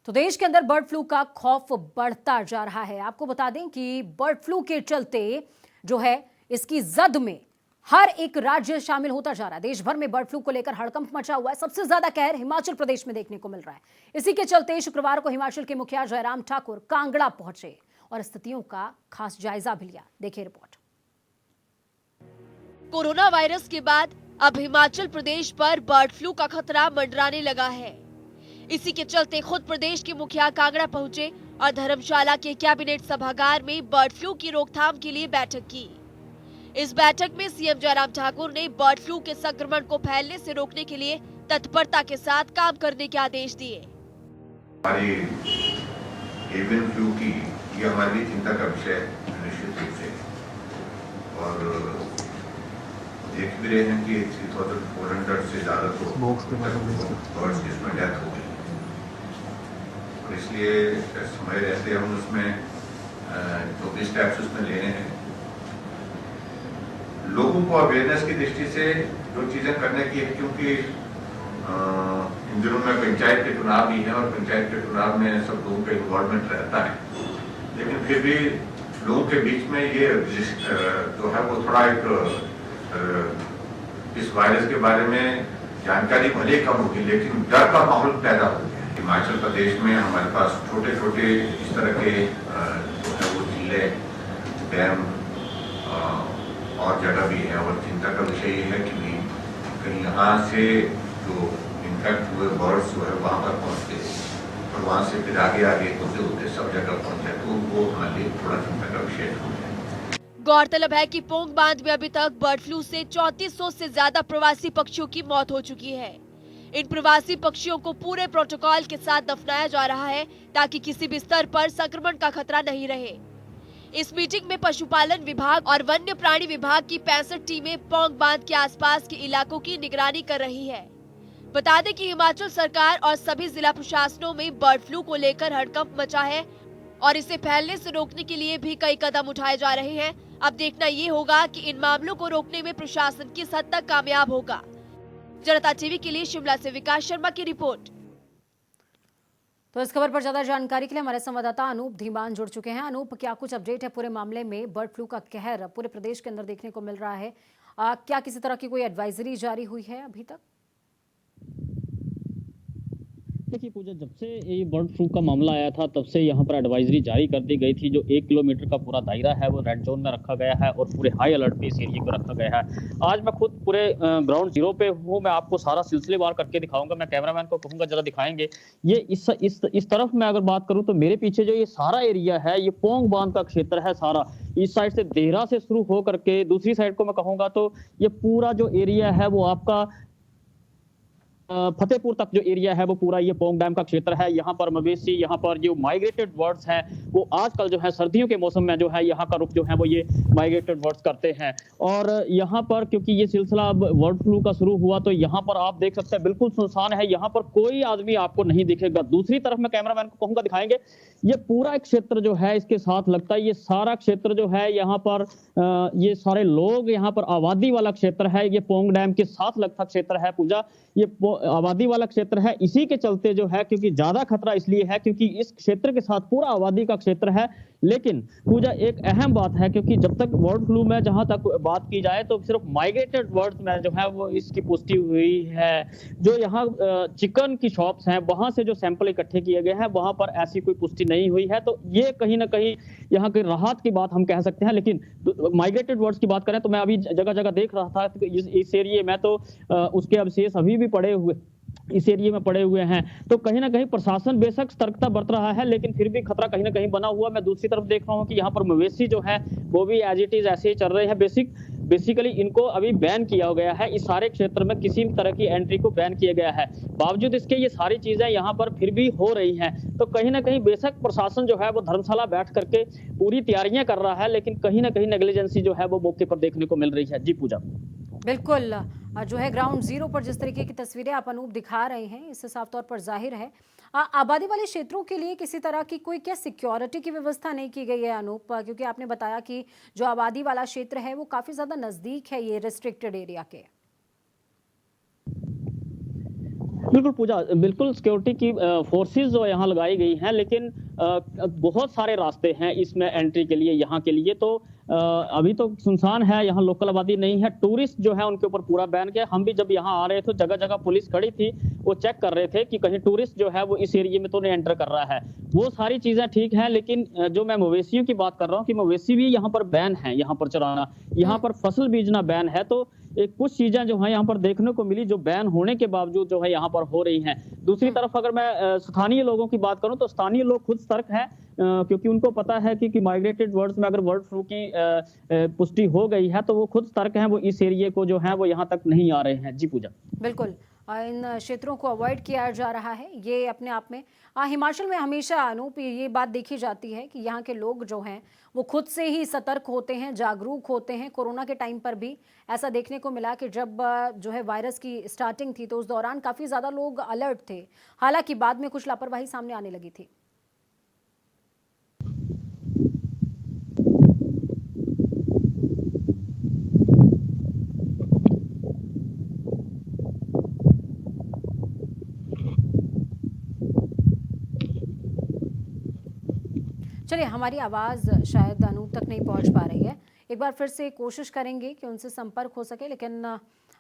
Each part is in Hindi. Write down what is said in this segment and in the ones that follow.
तो देश के अंदर बर्ड फ्लू का खौफ बढ़ता जा रहा है। आपको बता दें कि बर्ड फ्लू के चलते जो है इसकी जद में हर एक राज्य शामिल होता जा रहा है। देश भर में बर्ड फ्लू को लेकर हड़कंप मचा हुआ है। सबसे ज्यादा कहर हिमाचल प्रदेश में देखने को मिल रहा है। इसी के चलते शुक्रवार को हिमाचल के मुखिया जयराम ठाकुर कांगड़ा पहुंचे और स्थितियों का खास जायजा भी लिया। देखिए रिपोर्ट। कोरोना वायरस के बाद अब हिमाचल प्रदेश पर बर्ड फ्लू का खतरा मंडराने लगा है। इसी के चलते खुद प्रदेश के मुखिया कांगड़ा पहुंचे और धर्मशाला के कैबिनेट सभागार में बर्ड फ्लू की रोकथाम के लिए बैठक की। इस बैठक में सीएम जयराम ठाकुर ने बर्ड फ्लू के संक्रमण को फैलने से रोकने के लिए तत्परता के साथ काम करने के आदेश दिए। हमारी एवियन फ्लू की ये हमारी चिंता का विषय है निश्चित रूप से, और देख भी रहे हैं कि 3400 से ज्यादा तो बर्ड्स जिसमें डेथ हो गई, और इसलिए समय रहते हम उसमें जो भी स्टेप्स उसमें लेने हैं, लोगों को अवेयरनेस की दृष्टि से जो चीजें करने की है, क्योंकि इन दिनों में पंचायत के चुनाव भी है और पंचायत के चुनाव में सब लोगों का इन्वॉल्वमेंट रहता है, लेकिन फिर भी लोगों के बीच में ये जो है वो थोड़ा एक इस वायरस के बारे में जानकारी भले कम होगी, लेकिन डर का माहौल पैदा हो गया। हिमाचल प्रदेश में हमारे पास छोटे छोटे इस तरह के जो है वो जिले, डैम और जगह भी है, और चिंता का विषय ये है कि कहीं यहाँ से जो इन्फेक्ट हुए बर्ड्स जो है वहाँ पर पहुँचते और वहाँ से फिर आगे आगे होते होते सब जगह पहुँचे, तो वो हमारे लिए थोड़ा चिंता का विषय हो गया। गौरतलब है कि पोंग बांध में अभी तक बर्ड फ्लू से 3400 से ज्यादा प्रवासी पक्षियों की मौत हो चुकी है। इन प्रवासी पक्षियों को पूरे प्रोटोकॉल के साथ दफनाया जा रहा है ताकि किसी भी स्तर पर संक्रमण का खतरा नहीं रहे। इस मीटिंग में पशुपालन विभाग और वन्य प्राणी विभाग की 65 टीमें पोंग बांध के आसपास के इलाकों की निगरानी कर रही है। बता दें कि हिमाचल सरकार और सभी जिला प्रशासनों में बर्ड फ्लू को लेकर हड़कंप मचा है और इसे फैलने से रोकने के लिए भी कई कदम उठाए जा रहे हैं। अब देखना ये होगा कि इन मामलों को रोकने में प्रशासन किस हद तक कामयाब होगा। जनता टीवी के लिए शिमला से विकास शर्मा की रिपोर्ट। तो इस खबर पर ज्यादा जानकारी के लिए हमारे संवाददाता अनूप धीमान जुड़ चुके हैं। अनूप, क्या कुछ अपडेट है पूरे मामले में? बर्ड फ्लू का कहर पूरे प्रदेश के अंदर देखने को मिल रहा है। क्या किसी तरह की कोई एडवाइजरी जारी हुई है अभी तक? देखिए पूजा, जब से ये बर्ड फ्लू का मामला आया था तब से यहाँ पर एडवाइजरी जारी कर दी गई थी। जो 1 किलोमीटर का पूरा दायरा है वो रेड जोन में रखा गया है और पूरे हाई अलर्ट पे इस एरिया को रखा गया है। आज मैं खुद पूरे ग्राउंड जीरो पे हूँ। मैं आपको सारा सिलसिलेवार करके दिखाऊंगा। मैं कैमरामैन को कहूँगा जरा दिखाएंगे। ये इस तरफ मैं अगर बात करूँ तो मेरे पीछे जो ये सारा एरिया है ये पोंग बांध का क्षेत्र है सारा। इस साइड से देहरा से शुरू हो करके दूसरी साइड को मैं कहूँगा तो ये पूरा जो एरिया है वो आपका फतेहपुर तक जो एरिया है वो पूरा ये पोंग डैम का क्षेत्र है। यहाँ पर मवेशी, यहाँ पर जो माइग्रेटेड बर्ड्स हैं वो आजकल जो है सर्दियों के मौसम में जो है यहाँ का रुख जो है वो ये माइग्रेटेड बर्ड्स करते हैं। और यहाँ पर क्योंकि ये सिलसिला अब बर्ड फ्लू का शुरू हुआ तो यहाँ पर आप देख सकते हैं बिल्कुल सुनसान है। यहाँ पर कोई आदमी आपको नहीं दिखेगा। दूसरी तरफ मैं कैमरामैन को कहूँगा दिखाएंगे, ये पूरा एक क्षेत्र जो है इसके साथ लगता है। ये सारा क्षेत्र जो है यहाँ पर ये सारे लोग, यहाँ पर आबादी वाला क्षेत्र है। ये पोंग डैम के साथ लगता क्षेत्र है पूजा। ये आबादी वाला क्षेत्र है। इसी के चलते जो है, क्योंकि ज्यादा खतरा इसलिए है क्योंकि इस क्षेत्र के साथ पूरा आबादी का क्षेत्र है। लेकिन पूजा एक अहम बात है, क्योंकि जब तक बर्ड फ्लू में जहां तक बात की जाए तो सिर्फ माइग्रेटेड बर्ड्स में जो है वो इसकी पुष्टि हुई है। जो यहाँ चिकन की शॉप्स हैं वहां से जो सैंपल इकट्ठे किए गए हैं वहां पर ऐसी कोई पुष्टि नहीं हुई है। तो ये कहीं ना कहीं यहाँ की राहत की बात हम कह सकते हैं। लेकिन माइग्रेटेड बर्ड्स की बात करें तो मैं अभी जगह जगह देख रहा था इस एरिया में तो उसके अवशेष अभी भी पड़े हुए इस एरिया में पड़े हुए हैं। तो कहीं ना कहीं प्रशासन बेशक सतर्कता बरत रहा है लेकिन फिर भी खतरा कहीं ना कहीं बना हुआ। मैं दूसरी तरफ देख रहा हूँ कि यहाँ पर मवेशी जो है वो भी एज इट इज ऐसे ही चल रहे हैं। बेसिकली इनको अभी बैन किया गया है। इस सारे क्षेत्र में किसी भी तरह की एंट्री को बैन किया गया है। बावजूद इसके ये सारी चीजें यहाँ पर फिर भी हो रही हैं। तो कहीं ना कहीं बेशक प्रशासन जो है वो धर्मशाला बैठ करके पूरी तैयारियां कर रहा है, लेकिन कहीं ना कहीं नेग्लिजेंसी जो है वो मौके पर देखने को मिल रही है। जी पूजा। बिल्कुल, जो है ग्राउंड जीरो पर जिस तरीके की तस्वीरें आप अनूप दिखा रहे हैं इससे साफ तौर पर जाहिर है आबादी वाले क्षेत्रों के लिए किसी तरह की कोई क्या सिक्योरिटी की व्यवस्था नहीं की गई है अनूप? क्योंकि आपने बताया कि जो आबादी वाला क्षेत्र है वो काफी ज्यादा नजदीक है ये रिस्ट्रिक्टेड एरिया के। बिल्कुल पूजा, बिल्कुल सिक्योरिटी की फोर्सेस जो यहाँ लगाई गई हैं, लेकिन बहुत सारे रास्ते हैं इसमें एंट्री के लिए, यहाँ के लिए तो अभी तो सुनसान है, यहाँ लोकल आबादी नहीं है। टूरिस्ट जो है उनके ऊपर पूरा बैन किया। हम भी जब यहाँ आ रहे थे जगह जगह पुलिस खड़ी थी, वो चेक कर रहे थे कि कहीं टूरिस्ट जो है वो इस एरिया में तो नहीं एंटर कर रहा है। वो सारी चीजें ठीक है, लेकिन जो मैं मवेशियों की बात कर रहा हूँ कि मवेशी भी यहाँ पर बैन है, यहाँ पर चराना, यहाँ पर फसल बीजना बैन है। तो एक कुछ चीजें जो है यहाँ पर देखने को मिली जो बैन होने के बावजूद जो है यहाँ पर हो रही हैं। दूसरी तरफ अगर मैं स्थानीय लोगों की बात करूं तो स्थानीय लोग खुद सतर्क हैं, क्योंकि उनको पता है कि माइग्रेटेड बर्ड्स में अगर बर्ड फ्लू की पुष्टि हो गई है तो वो खुद सतर्क हैं, वो इस एरिया को जो है वो यहाँ तक नहीं आ रहे हैं। जी पूजा, बिल्कुल इन क्षेत्रों को अवॉइड किया जा रहा है, ये अपने आप में हिमाचल में हमेशा अनूप ये बात देखी जाती है कि यहाँ के लोग जो हैं वो खुद से ही सतर्क होते हैं, जागरूक होते हैं। कोरोना के टाइम पर भी ऐसा देखने को मिला कि जब जो है वायरस की स्टार्टिंग थी तो उस दौरान काफ़ी ज़्यादा लोग अलर्ट थे, हालांकि बाद में कुछ लापरवाही सामने आने लगी थी। चलिए, हमारी आवाज़ शायद अनूप तक नहीं पहुंच पा रही है, एक बार फिर से कोशिश करेंगे कि उनसे संपर्क हो सके। लेकिन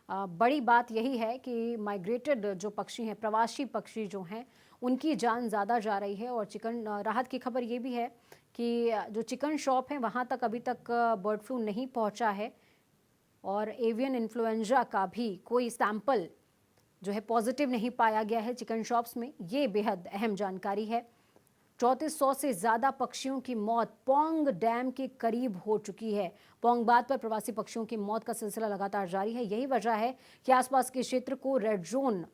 बड़ी बात यही है कि माइग्रेटेड जो पक्षी हैं, प्रवासी पक्षी जो हैं, उनकी जान ज़्यादा जा रही है। और चिकन राहत की खबर ये भी है कि जो चिकन शॉप है वहाँ तक अभी तक बर्ड फ्लू नहीं पहुँचा है और एवियन इन्फ्लुएंजा का भी कोई सैंपल जो है पॉजिटिव नहीं पाया गया है चिकन शॉप्स में। ये बेहद अहम जानकारी है। 3400 से ज़्यादा पक्षियों की मौत पौंग डैम के करीब हो चुकी है। पौंग बांध पर प्रवासी पक्षियों की मौत का सिलसिला लगातार जारी है। यही वजह है कि आसपास के क्षेत्र को रेड जोन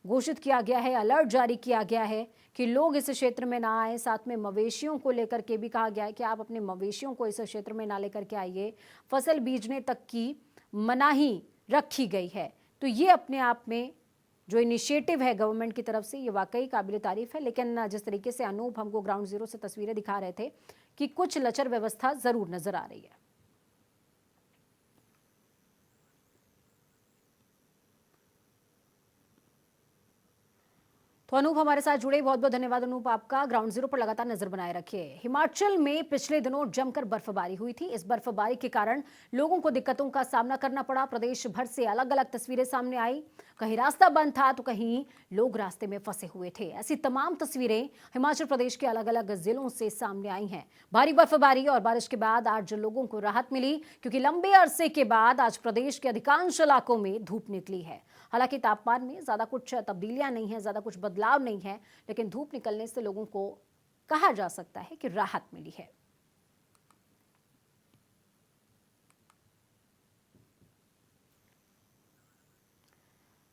घोषित किया गया है, अलर्ट जारी किया गया है कि लोग इस क्षेत्र में ना आए। साथ में मवेशियों को लेकर के भी कहा गया है कि आप अपने मवेशियों को इस क्षेत्र में ना लेकर के आइए। फसल बीजने तक की मनाही रखी गई है। तो ये अपने आप में जो इनिशिएटिव है गवर्नमेंट की तरफ से, ये वाकई काबिल तारीफ है। लेकिन जिस तरीके से अनूप हमको ग्राउंड जीरो से तस्वीरें दिखा रहे थे कि कुछ लचर व्यवस्था जरूर नजर आ रही है। तो अनूप हमारे साथ जुड़े, बहुत बहुत धन्यवाद अनूप आपका। ग्राउंड जीरो पर लगातार नजर बनाए रखिए। हिमाचल में पिछले दिनों जमकर बर्फबारी हुई थी। इस बर्फबारी के कारण लोगों को दिक्कतों का सामना करना पड़ा। प्रदेश भर से अलग अलग तस्वीरें सामने आई, कहीं रास्ता बंद था तो कहीं लोग रास्ते में फंसे हुए थे। ऐसी तमाम तस्वीरें हिमाचल प्रदेश के अलग अलग जिलों से सामने आई हैं। भारी बर्फबारी और बारिश के बाद आज लोगों को राहत मिली, क्योंकि लंबे अरसे के बाद आज प्रदेश के अधिकांश इलाकों में धूप निकली है। हालांकि तापमान में ज्यादा कुछ तब्दीलियां नहीं है, ज्यादा कुछ बदलाव नहीं है, लेकिन धूप निकलने से लोगों को कहा जा सकता है कि राहत मिली है।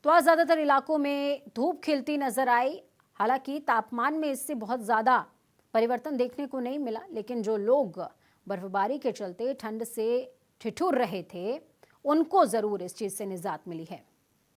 तो आज ज्यादातर इलाकों में धूप खिलती नजर आई। हालांकि तापमान में इससे बहुत ज्यादा परिवर्तन देखने को नहीं मिला, लेकिन जो लोग बर्फबारी के चलते ठंड से ठिठुर रहे थे उनको जरूर इस चीज से निजात मिली है।